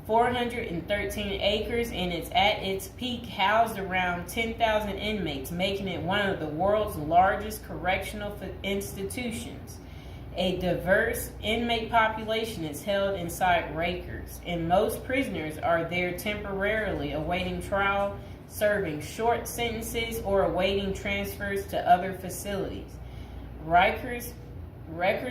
413 acres, and it's at its peak housed around 10,000 inmates, making it one of the world's largest correctional institutions. A diverse inmate population is held inside Rikers, and most prisoners are there temporarily awaiting trial, serving short sentences, or awaiting transfers to other facilities. Rikers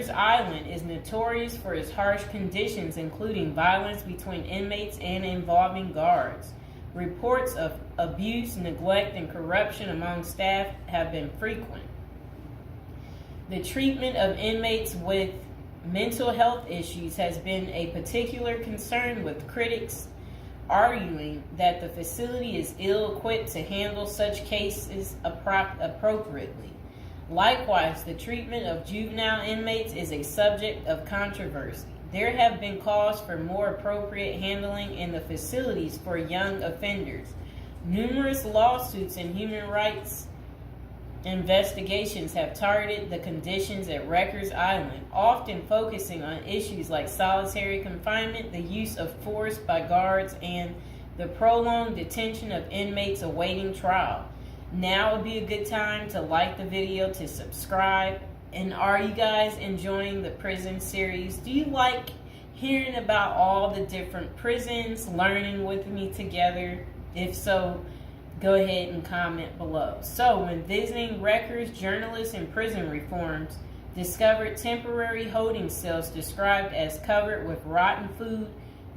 Island is notorious for its harsh conditions, including violence between inmates and involving guards. Reports of abuse, neglect, and corruption among staff have been frequent. The treatment of inmates with mental health issues has been a particular concern, with critics arguing that the facility is ill-equipped to handle such cases appropriately. Likewise, the treatment of juvenile inmates is a subject of controversy. There have been calls for more appropriate handling in the facilities for young offenders. Numerous lawsuits and human rights investigations have targeted the conditions at Rikers Island, often focusing on issues like solitary confinement, the use of force by guards, and the prolonged detention of inmates awaiting trial. Now would be a good time to like the video, to subscribe. And are you guys enjoying the prison series? Do you like hearing about all the different prisons, learning with me together? If so, go ahead and comment below. So, when visiting Rikers, journalists and prison reforms discovered temporary holding cells described as covered with rotten food,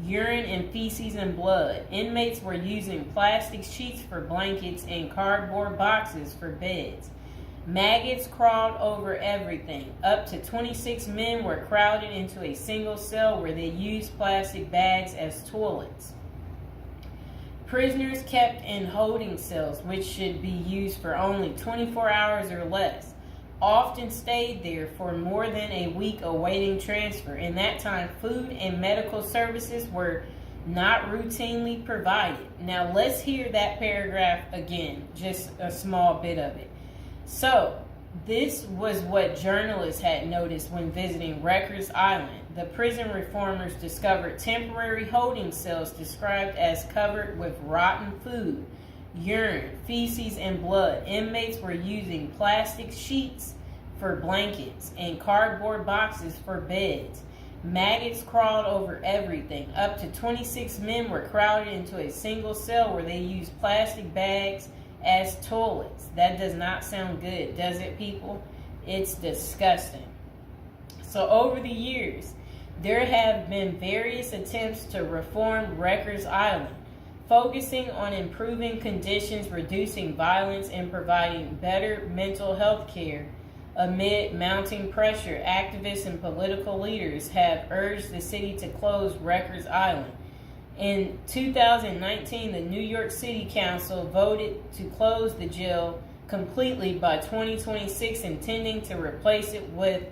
urine and feces and blood. Inmates were using plastic sheets for blankets and cardboard boxes for beds. Maggots crawled over everything. Up to 26 men were crowded into a single cell where they used plastic bags as toilets. Prisoners kept in holding cells, which should be used for only 24 hours or less, often stayed there for more than a week awaiting transfer. In that time, food and medical services were not routinely provided. Now let's hear that paragraph again, just a small bit of it. So, this was what journalists had noticed when visiting Rikers Island. The prison reformers discovered temporary holding cells described as covered with rotten food, urine, feces, and blood. Inmates were using plastic sheets for blankets and cardboard boxes for beds. Maggots crawled over everything. Up to 26 men were crowded into a single cell where they used plastic bags as toilets. That does not sound good, does it, people? It's disgusting. So over the years, there have been various attempts to reform Rikers Island, focusing on improving conditions, reducing violence, and providing better mental health care. Amid mounting pressure, activists and political leaders have urged the city to close Rikers Island. In 2019, the New York City Council voted to close the jail completely by 2026, intending to replace it with